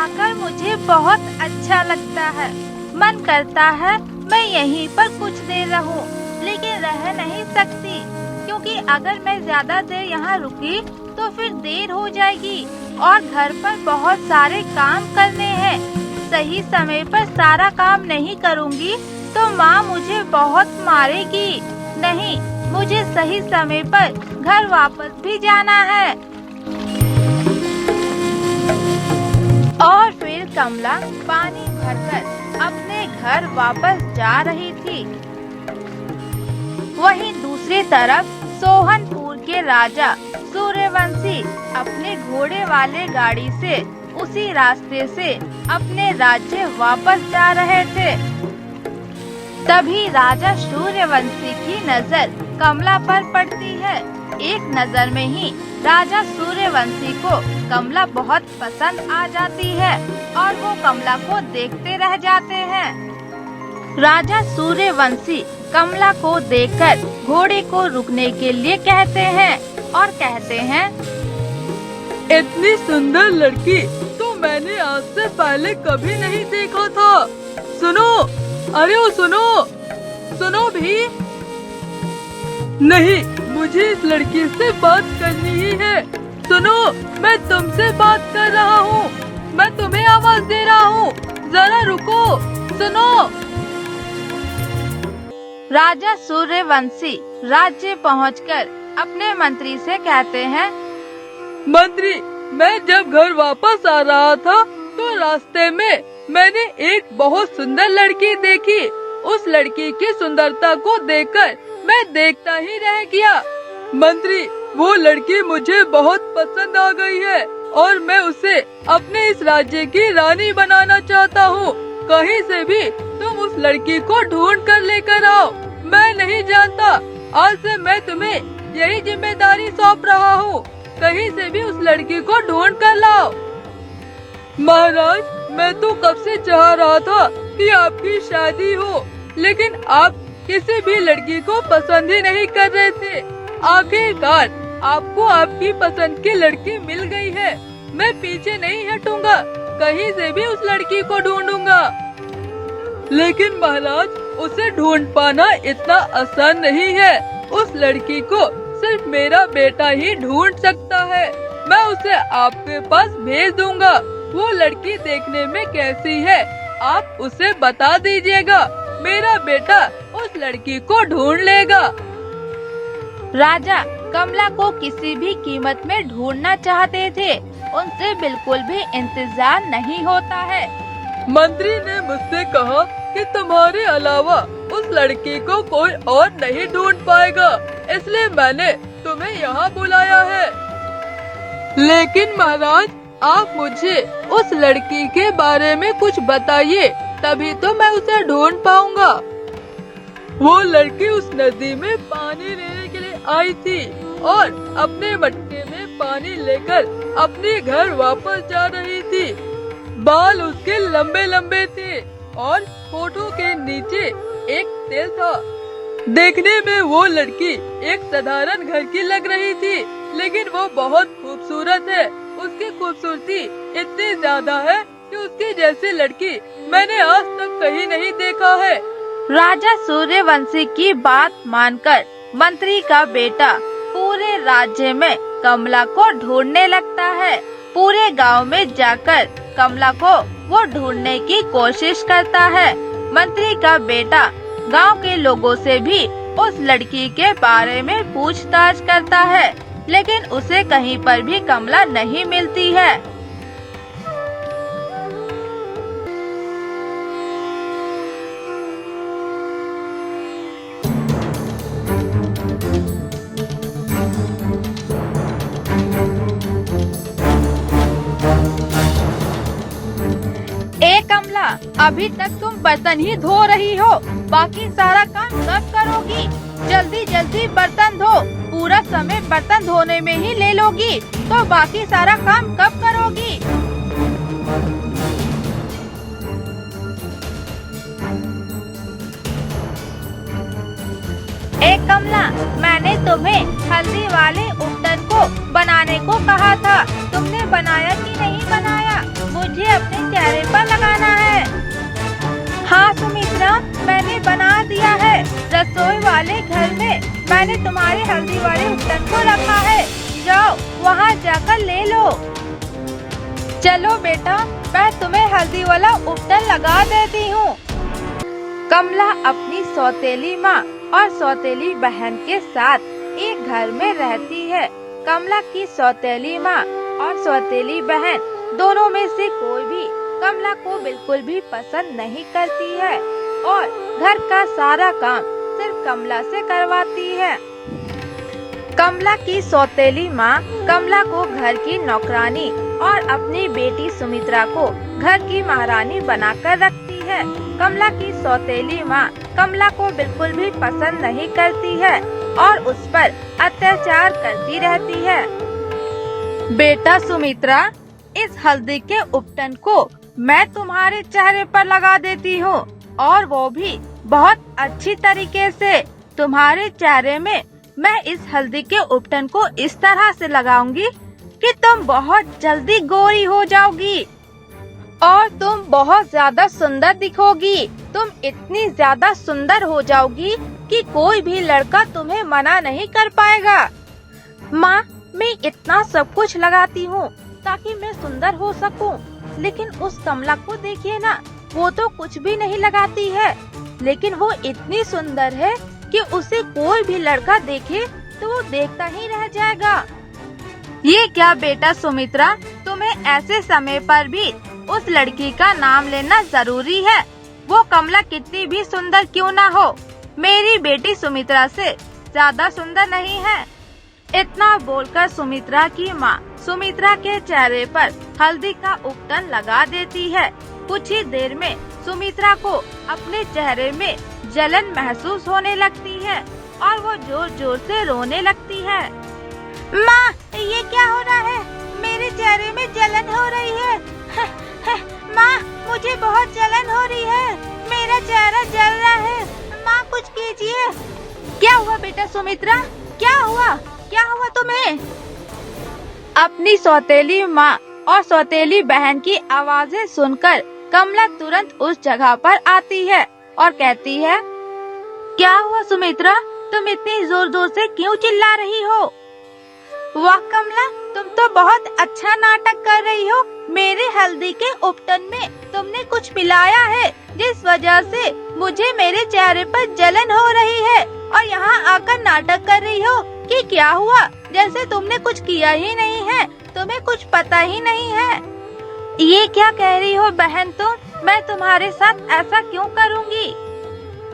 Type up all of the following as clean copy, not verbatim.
आकर मुझे बहुत अच्छा लगता है। मन करता है मैं यहीं पर कुछ देर रहूं, लेकिन रह नहीं सकती क्योंकि अगर मैं ज्यादा देर यहाँ रुकी तो फिर देर हो जाएगी और घर पर बहुत सारे काम करने हैं। सही समय पर सारा काम नहीं करूँगी तो माँ मुझे बहुत मारेगी। नहीं, मुझे सही समय पर घर वापस भी जाना है। और फिर कमला पानी भरकर अपने घर वापस जा रही थी। वहीं दूसरी तरफ सोहनपुर के राजा सूर्यवंशी अपने घोड़े वाले गाड़ी से उसी रास्ते से अपने राज्य वापस जा रहे थे। तभी राजा सूर्यवंशी की नजर कमला पर पड़ती है। एक नजर में ही राजा सूर्यवंशी को कमला बहुत पसंद आ जाती है और वो कमला को देखते रह जाते हैं। राजा सूर्यवंशी कमला को देखकर घोड़े को रुकने के लिए कहते हैं और कहते हैं, इतनी सुंदर लड़की तो मैंने आज से पहले कभी नहीं देखा था। सुनो, अरे ओ सुनो भी। नहीं, मुझे इस लड़की से बात करनी ही है। सुनो, मैं तुमसे बात कर रहा हूँ, मैं तुम्हें आवाज दे रहा हूँ, जरा रुको, सुनो। राजा सूर्यवंशी राज्य पहुंचकर अपने मंत्री से कहते हैं, मंत्री, मैं जब घर वापस आ रहा था तो रास्ते में मैंने एक बहुत सुंदर लड़की देखी। उस लड़की की सुंदरता को देखकर मैं देखता ही रह गया। मंत्री, वो लड़की मुझे बहुत पसंद आ गई है और मैं उसे अपने इस राज्य की रानी बनाना चाहता हूँ। कहीं से भी तुम उस लड़की को ढूंढ कर लेकर आओ। मैं नहीं जानता, आज से मैं तुम्हें यही जिम्मेदारी सौंप रहा हूँ। कहीं से भी उस लड़की को ढूंढ कर लाओ। महाराज, मैं तो कब से चाह रहा था कि आपकी शादी हो, लेकिन आप किसी भी लड़की को पसंद ही नहीं कर रहे थे। आखिरकार आपको आपकी पसंद की लड़की मिल गई है। मैं पीछे नहीं हटूंगा, कहीं से भी उस लड़की को ढूंढूंगा। लेकिन महाराज, उसे ढूंढ पाना इतना आसान नहीं है। उस लड़की को सिर्फ मेरा बेटा ही ढूंढ सकता है। मैं उसे आपके पास भेज दूंगा। वो लड़की देखने में कैसी है आप उसे बता दीजिएगा। मेरा बेटा उस लड़की को ढूंढ लेगा। राजा कमला को किसी भी कीमत में ढूंढना चाहते थे। उनसे बिल्कुल भी इंतजार नहीं होता है। मंत्री ने मुझसे कहा कि तुम्हारे अलावा उस लड़की को कोई और नहीं ढूंढ पाएगा, इसलिए मैंने तुम्हें यहाँ बुलाया है। लेकिन महाराज, आप मुझे उस लड़की के बारे में कुछ बताइए, तभी तो मैं उसे ढूंढ पाऊंगा। वो लड़की उस नदी में पानी लेने के लिए आई थी और अपने मटके में पानी लेकर अपने घर वापस जा रही थी। बाल उसके लंबे लंबे थे और होठों के नीचे एक तेल था। देखने में वो लड़की एक साधारण घर की लग रही थी, लेकिन वो बहुत खूबसूरत है। उसकी खूबसूरती इतनी ज्यादा है कि उसकी जैसी लड़की मैंने आज तक कहीं नहीं देखा है। राजा सूर्यवंशी की बात मानकर मंत्री का बेटा पूरे राज्य में कमला को ढूंढने लगता है। पूरे गांव में जाकर कमला को वो ढूंढने की कोशिश करता है। मंत्री का बेटा गांव के लोगों से भी उस लड़की के बारे में पूछताछ करता है, लेकिन उसे कहीं पर भी कमला नहीं मिलती है। ए कमला, अभी तक तुम बर्तन ही धो रही हो, बाकी सारा काम कब करोगी? जल्दी जल्दी बर्तन धो। पूरा समय बर्तन धोने में ही ले लोगी तो बाकी सारा काम कब करोगी? ए कमला, मैंने तुम्हें हल्दी वाले उपटन को बनाने को कहा था, तुमने बनाया कि नहीं बनाया? मुझे अपने वाले घर में मैंने तुम्हारे हल्दी वाले उपटन को रखा है। जाओ वहाँ जाकर ले लो। चलो बेटा, मैं तुम्हें हल्दी वाला उपटन लगा देती हूँ। कमला अपनी सौतेली माँ और सौतेली बहन के साथ एक घर में रहती है। कमला की सौतेली माँ और सौतेली बहन दोनों में से कोई भी कमला को बिल्कुल भी पसंद नहीं करती है और घर का सारा काम सिर्फ कमला से करवाती है। कमला की सौतेली माँ कमला को घर की नौकरानी और अपनी बेटी सुमित्रा को घर की महारानी बनाकर रखती है। कमला की सौतेली माँ कमला को बिल्कुल भी पसंद नहीं करती है और उस पर अत्याचार करती रहती है। बेटा सुमित्रा, इस हल्दी के उपटन को मैं तुम्हारे चेहरे पर लगा देती हूँ और वो भी बहुत अच्छी तरीके से। तुम्हारे चेहरे में मैं इस हल्दी के उपटन को इस तरह से लगाऊंगी कि तुम बहुत जल्दी गोरी हो जाओगी और तुम बहुत ज्यादा सुंदर दिखोगी। तुम इतनी ज्यादा सुंदर हो जाओगी कि कोई भी लड़का तुम्हें मना नहीं कर पाएगा। माँ, मैं इतना सब कुछ लगाती हूँ ताकि मैं सुंदर हो सकूं, लेकिन उस कमला को देखिए ना, वो तो कुछ भी नहीं लगाती है, लेकिन वो इतनी सुंदर है कि उसे कोई भी लड़का देखे तो वो देखता ही रह जाएगा। ये क्या बेटा सुमित्रा, तुम्हें ऐसे समय पर भी उस लड़की का नाम लेना जरूरी है? वो कमला कितनी भी सुंदर क्यों ना हो, मेरी बेटी सुमित्रा से ज्यादा सुंदर नहीं है। इतना बोलकर सुमित्रा की माँ सुमित्रा के चेहरे पर हल्दी का उपटन लगा देती है। कुछ ही देर में सुमित्रा को अपने चेहरे में जलन महसूस होने लगती है और वो जोर जोर से रोने लगती है। माँ, ये क्या हो रहा है? मेरे चेहरे में जलन हो रही है। माँ, मुझे बहुत जलन हो रही है, मेरा चेहरा जल रहा है। माँ, कुछ कीजिए। क्या हुआ बेटा सुमित्रा, क्या हुआ? क्या हुआ तुम्हें? अपनी सौतेली माँ और सौतेली बहन की आवाजें सुनकर कमला तुरंत उस जगह पर आती है और कहती है, क्या हुआ सुमित्रा, तुम इतनी जोर जोर से क्यों चिल्ला रही हो? वाह कमला, तुम तो बहुत अच्छा नाटक कर रही हो। मेरे हल्दी के उपटन में तुमने कुछ मिलाया है जिस वजह से मुझे मेरे चेहरे पर जलन हो रही है और यहाँ आकर नाटक कर रही हो कि क्या हुआ, जैसे तुमने कुछ किया ही नहीं है, तुम्हें कुछ पता ही नहीं है। ये क्या कह रही हो बहन तुम? मैं तुम्हारे साथ ऐसा क्यों करूँगी?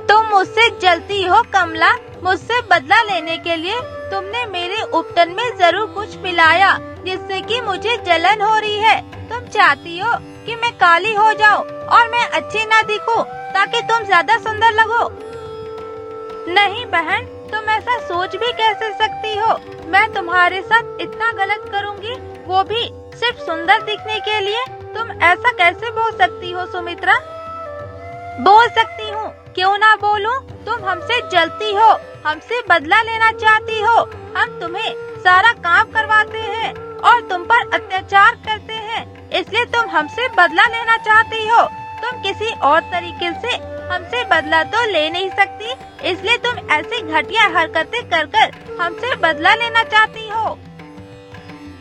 तुम मुझसे जलती हो कमला, मुझसे बदला लेने के लिए तुमने मेरे उपटन में जरूर कुछ मिलाया जिससे कि मुझे जलन हो रही है। तुम चाहती हो कि मैं काली हो जाऊं और मैं अच्छी ना दिखूं ताकि तुम ज्यादा सुंदर लगो। नहीं बहन, तुम ऐसा सोच भी कैसे सकती हो? मैं तुम्हारे साथ इतना गलत करूंगी, वो भी सिर्फ सुंदर दिखने के लिए? तुम ऐसा कैसे बोल सकती हो सुमित्रा? बोल सकती हूँ, क्यों ना बोलूं? तुम हमसे जलती हो, हमसे बदला लेना चाहती हो। हम तुम्हें सारा काम करवाते हैं और तुम पर अत्याचार करते हैं, इसलिए तुम हमसे बदला लेना चाहती हो। तुम किसी और तरीके से हमसे बदला तो ले नहीं सकती, इसलिए तुम ऐसी घटिया हरकतें कर कर हमसे बदला लेना चाहती हो।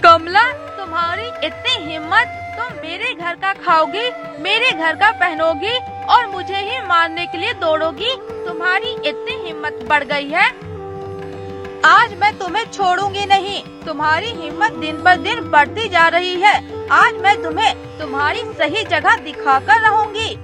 कमला, तुम्हारी इतनी हिम्मत, तुम मेरे घर का खाओगी, मेरे घर का पहनोगी और मुझे ही मारने के लिए दौड़ोगी? तुम्हारी इतनी हिम्मत बढ़ गई है, आज मैं तुम्हें छोड़ूंगी नहीं। तुम्हारी हिम्मत दिन पर दिन बढ़ती जा रही है, आज मैं तुम्हें तुम्हारी सही जगह दिखाकर रहूंगी।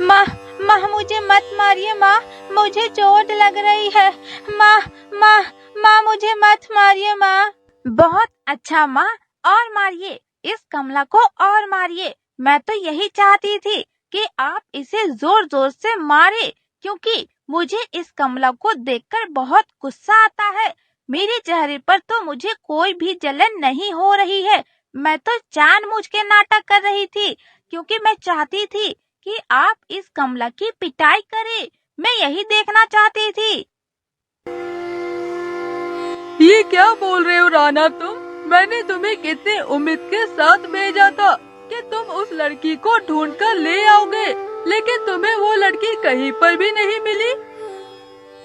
माँ, माँ मुझे मत मारिए माँ, मुझे चोट लग रही है। माँ, माँ, माँ मुझे मत मारिए माँ। बहुत अच्छा माँ, और मारिए, इस कमला को और मारिए। मैं तो यही चाहती थी कि आप इसे जोर जोर से मारे, क्योंकि मुझे इस कमला को देखकर बहुत गुस्सा आता है। मेरे चेहरे पर तो मुझे कोई भी जलन नहीं हो रही है। मैं तो जानबूझ के नाटक कर रही थी, क्योंकि मैं चाहती थी कि आप इस कमला की पिटाई करें। मैं यही देखना चाहती थी। ये क्या बोल रहे हो राना तुम? मैंने तुम्हें कितनी उम्मीद के साथ भेजा था कि तुम उस लड़की को ढूंढ कर ले आओगे, लेकिन तुम्हें वो लड़की कहीं पर भी नहीं मिली।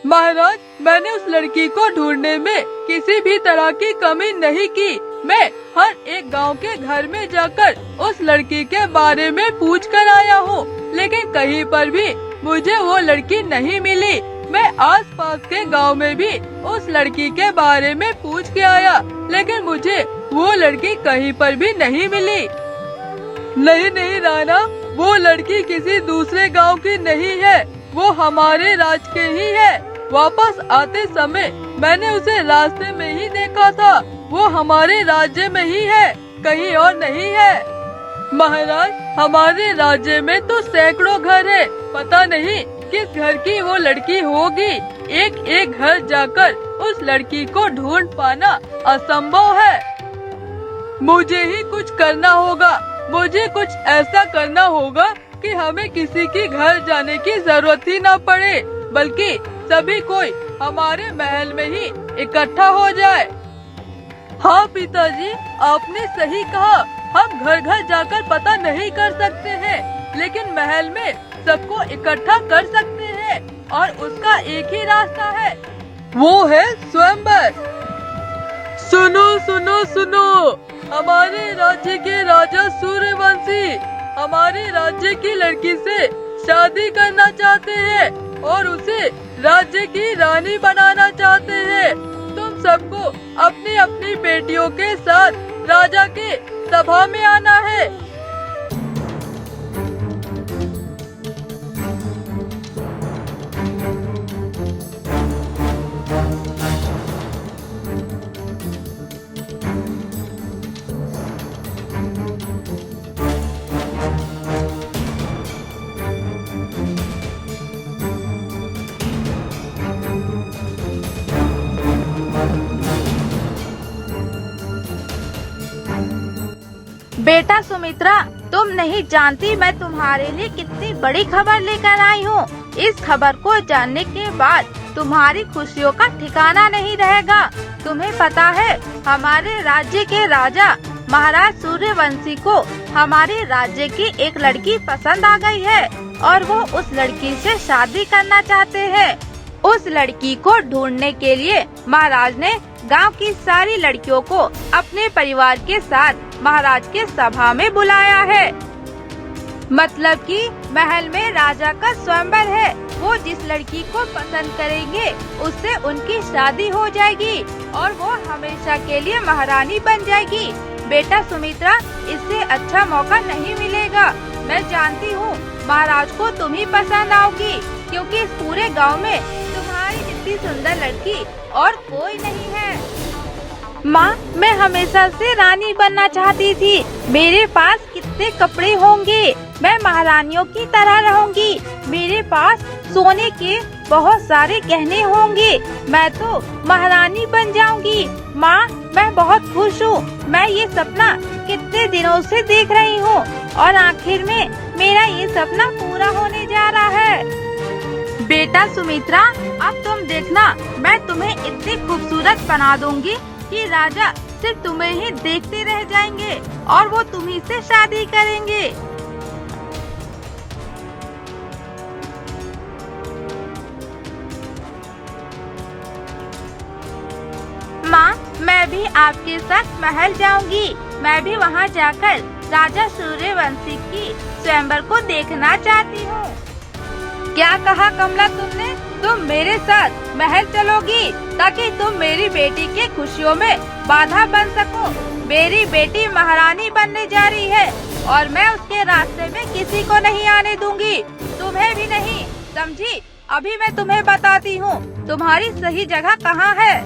महाराज, मैंने उस लड़की को ढूंढने में किसी भी तरह की कमी नहीं की। मैं हर एक गांव के घर में जाकर उस लड़की के बारे में पूछ कर आया हूँ, लेकिन कहीं पर भी मुझे वो लड़की नहीं मिली। मैं आसपास के गांव में भी उस लड़की के बारे में पूछ के आया, लेकिन मुझे वो लड़की कहीं पर भी नहीं मिली। नहीं राणा, वो लड़की किसी दूसरे गांव की नहीं है, वो हमारे राज्य के ही है। वापस आते समय मैंने उसे रास्ते में ही देखा था। वो हमारे राज्य में ही है, कहीं और नहीं है। महाराज, हमारे राज्य में तो सैकड़ों घर है, पता नहीं किस घर की वो लड़की होगी। एक एक घर जाकर उस लड़की को ढूंढ पाना असंभव है। मुझे ही कुछ करना होगा। मुझे कुछ ऐसा करना होगा कि हमें किसी के घर जाने की जरूरत ही ना पड़े, बल्कि सभी कोई हमारे महल में ही इकट्ठा हो जाए। हाँ पिताजी, आपने सही कहा। हम घर घर जाकर पता नहीं कर सकते हैं, लेकिन महल में सबको इकट्ठा कर सकते हैं, और उसका एक ही रास्ता है, वो है स्वयंवर। सुनो सुनो सुनो, हमारे राज्य के राजा सूर्यवंशी हमारे राज्य की लड़की से शादी करना चाहते हैं और उसे राज्य की रानी बनाना चाहते हैं। तुम सबको अपनी अपनी बेटियों के साथ राजा के सभा में आना है। बेटा सुमित्रा, तुम नहीं जानती मैं तुम्हारे लिए कितनी बड़ी खबर लेकर आई हूँ। इस खबर को जानने के बाद तुम्हारी खुशियों का ठिकाना नहीं रहेगा। तुम्हें पता है, हमारे राज्य के राजा महाराज सूर्यवंशी को हमारे राज्य की एक लड़की पसंद आ गई है और वो उस लड़की से शादी करना चाहते हैं। उस लड़की को ढूंढने के लिए महाराज ने गांव की सारी लड़कियों को अपने परिवार के साथ महाराज के सभा में बुलाया है। मतलब कि महल में राजा का स्वयंवर है। वो जिस लड़की को पसंद करेंगे उससे उनकी शादी हो जाएगी और वो हमेशा के लिए महारानी बन जाएगी। बेटा सुमित्रा, इससे अच्छा मौका नहीं मिलेगा। मैं जानती हूँ महाराज को तुम ही पसंद आओगी, क्योंकि इस पूरे गांव में तुम्हारी इतनी सुंदर लड़की और कोई नहीं है। माँ, मैं हमेशा से रानी बनना चाहती थी। मेरे पास कितने कपड़े होंगे, मैं महारानियों की तरह रहूंगी। मेरे पास सोने के बहुत सारे गहने होंगे, मैं तो महारानी बन जाऊंगी। माँ, मैं बहुत खुश हूँ। मैं ये सपना कितने दिनों से देख रही हूँ और आखिर में मेरा ये सपना पूरा होने जा रहा है। बेटा सुमित्रा, अब तुम देखना, मैं तुम्हें इतनी खूबसूरत बना दूंगी कि राजा सिर्फ तुम्हें ही देखते रह जाएंगे और वो तुम्ही से शादी करेंगे। माँ, मैं भी आपके साथ महल जाऊंगी। मैं भी वहाँ जाकर राजा सूर्यवंशी की स्वयंवर को देखना चाहती हूँ। क्या कहा कमला तुमने? तुम मेरे साथ महल चलोगी ताकि तुम मेरी बेटी के खुशियों में बाधा बन सको। मेरी बेटी महारानी बनने जा रही है और मैं उसके रास्ते में किसी को नहीं आने दूंगी, तुम्हें भी नहीं, समझी? अभी मैं तुम्हें बताती हूँ तुम्हारी सही जगह कहाँ है।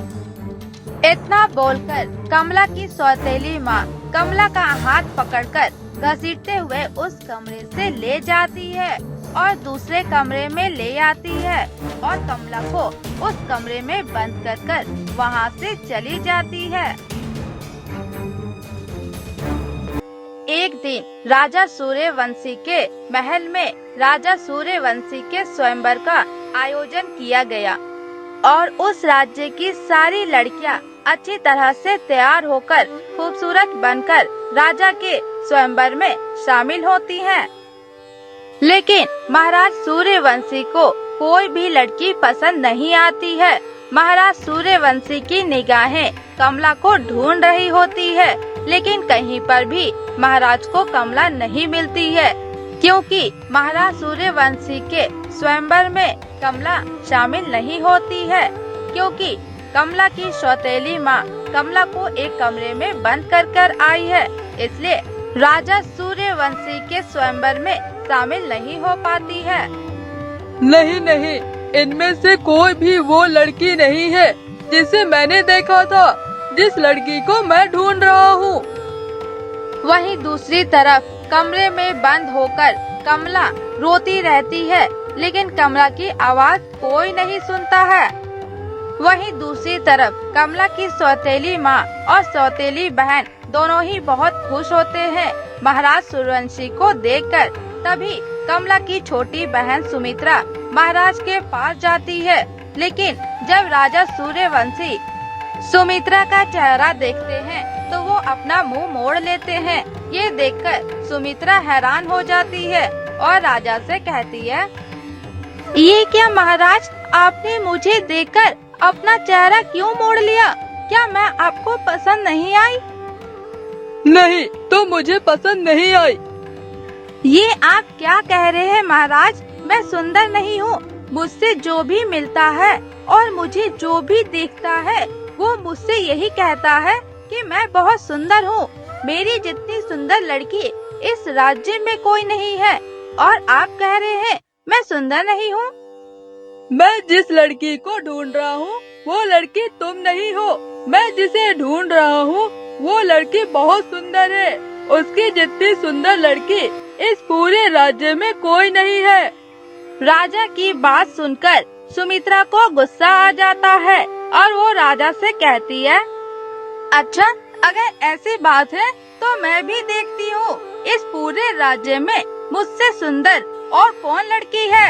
इतना बोलकर कमला की सौतेली माँ कमला का हाथ पकड़कर घसीटते हुए उस कमरे से ले जाती है और दूसरे कमरे में ले आती है और कमला को उस कमरे में बंद कर वहाँ से चली जाती है। एक दिन राजा सूर्यवंशी के महल में राजा सूर्यवंशी के स्वयंवर का आयोजन किया गया और उस राज्य की सारी लड़कियां अच्छी तरह से तैयार होकर खूबसूरत बनकर राजा के स्वयंवर में शामिल होती हैं। लेकिन महाराज सूर्यवंशी को कोई भी लड़की पसंद नहीं आती है। महाराज सूर्यवंशी की निगाहें कमला को ढूंढ रही होती है, लेकिन कहीं पर भी महाराज को कमला नहीं मिलती है, क्योंकि महाराज सूर्यवंशी के स्वयंवर में कमला शामिल नहीं होती है, क्योंकि कमला की सौतेली माँ कमला को एक कमरे में बंद कर आई है, इसलिए राजा सूर्यवंशी के स्वयंवर में शामिल नहीं हो पाती है। नहीं नहीं, इनमें से कोई भी वो लड़की नहीं है जिसे मैंने देखा था, जिस लड़की को मैं ढूंढ रहा हूँ। वहीं दूसरी तरफ कमरे में बंद होकर कमला रोती रहती है, लेकिन कमला की आवाज कोई नहीं सुनता है। वहीं दूसरी तरफ कमला की सौतेली माँ और सौतेली बहन दोनों ही बहुत खुश होते हैं महाराज सूर्यवंशी को देखकर। तभी कमला की छोटी बहन सुमित्रा महाराज के पास जाती है, लेकिन जब राजा सूर्यवंशी सुमित्रा का चेहरा देखते हैं तो वो अपना मुंह मोड़ लेते हैं। ये देखकर सुमित्रा हैरान हो जाती है और राजा से कहती है, ये क्या महाराज, आपने मुझे देखकर अपना चेहरा क्यों मोड़ लिया? क्या मैं आपको पसंद नहीं आई? नहीं, तो मुझे पसंद नहीं आई। ये आप क्या कह रहे हैं महाराज? मैं सुंदर नहीं हूँ। मुझसे जो भी मिलता है और मुझे जो भी देखता है वो मुझसे यही कहता है कि मैं बहुत सुंदर हूँ। मेरी जितनी सुंदर लड़की इस राज्य में कोई नहीं है, और आप कह रहे हैं मैं सुंदर नहीं हूँ? मैं जिस लड़की को ढूंढ रहा हूँ वो लड़की तुम नहीं हो। मैं जिसे ढूंढ रहा हूँ वो लड़की बहुत सुंदर है। उसकी जितनी सुंदर लड़की इस पूरे राज्य में कोई नहीं है। राजा की बात सुनकर सुमित्रा को गुस्सा आ जाता है और वो राजा से कहती है, अच्छा, अगर ऐसी बात है तो मैं भी देखती हूँ इस पूरे राज्य में मुझसे सुंदर और कौन लड़की है।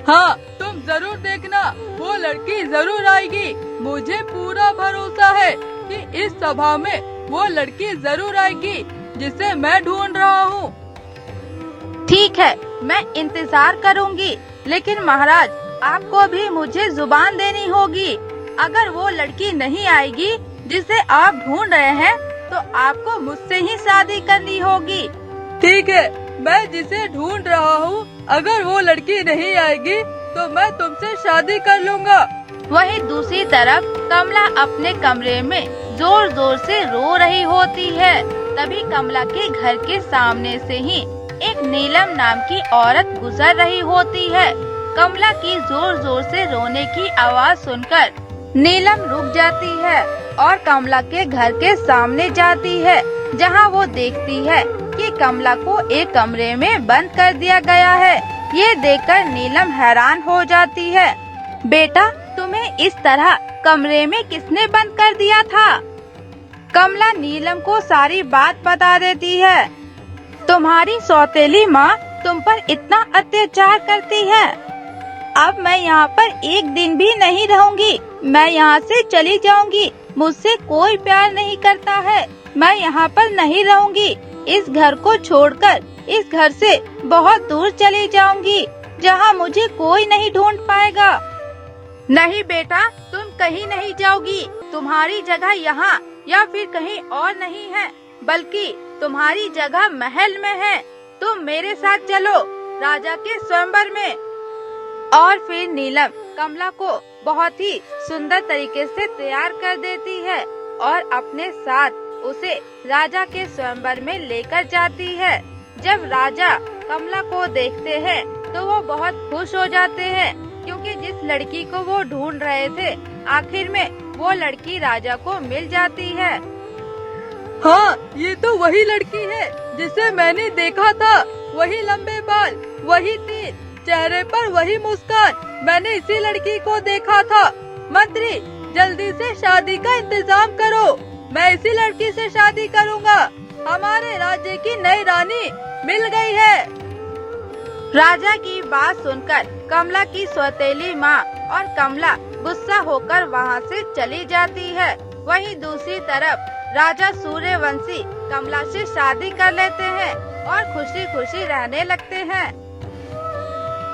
हाँ, तुम जरूर देखना, वो लड़की जरूर आएगी। मुझे पूरा भरोसा है कि इस सभा में वो लड़की जरूर आएगी जिसे मैं ढूंढ रहा हूँ। ठीक है, मैं इंतजार करूँगी, लेकिन महाराज आपको भी मुझे जुबान देनी होगी। अगर वो लड़की नहीं आएगी जिसे आप ढूंढ रहे हैं तो आपको मुझसे ही शादी करनी होगी। ठीक है, मैं जिसे ढूंढ रहा हूँ अगर वो लड़की नहीं आएगी तो मैं तुमसे शादी कर लूँगा। वहीं दूसरी तरफ कमला अपने कमरे में जोर जोर से रो रही होती है। तभी कमला के घर के सामने से ही एक नीलम नाम की औरत गुजर रही होती है। कमला की जोर जोर से रोने की आवाज सुनकर नीलम रुक जाती है और कमला के घर के सामने जाती है, जहां वो देखती है कि कमला को एक कमरे में बंद कर दिया गया है। ये देखकर नीलम हैरान हो जाती है। बेटा, तुम्हें इस तरह कमरे में किसने बंद कर दिया था? कमला नीलम को सारी बात बता देती है। तुम्हारी सौतेली माँ तुम पर इतना अत्याचार करती है। अब मैं यहाँ पर एक दिन भी नहीं रहूँगी। मैं यहाँ से चली जाऊँगी। मुझसे कोई प्यार नहीं करता है। मैं यहाँ पर नहीं रहूँगी। इस घर को छोड़कर इस घर से बहुत दूर चली जाऊँगी, जहाँ मुझे कोई नहीं ढूंढ पाएगा। नहीं बेटा, तुम कहीं नहीं जाओगी। तुम्हारी जगह यहाँ या फिर कहीं और नहीं है, बल्कि तुम्हारी जगह महल में है। तुम मेरे साथ चलो राजा के स्वयंवर में। और फिर नीलम कमला को बहुत ही सुंदर तरीके से तैयार कर देती है और अपने साथ उसे राजा के स्वयंवर में लेकर जाती है। जब राजा कमला को देखते हैं तो वो बहुत खुश हो जाते हैं, क्योंकि जिस लड़की को वो ढूंढ रहे थे आखिर में वो लड़की राजा को मिल जाती है। हाँ, ये तो वही लड़की है जिसे मैंने देखा था। वही लंबे बाल, वही तीर, चेहरे पर वही मुस्कान। मैंने इसी लड़की को देखा था। मंत्री, जल्दी से शादी का इंतजाम करो। मैं इसी लड़की से शादी करूँगा। हमारे राज्य की नई रानी मिल गई है। राजा की बात सुनकर कमला की सौतेली माँ और कमला गुस्सा होकर वहाँ से चली जाती है। वहीं दूसरी तरफ राजा सूर्यवंशी कमला से शादी कर लेते हैं और खुशी खुशी रहने लगते हैं।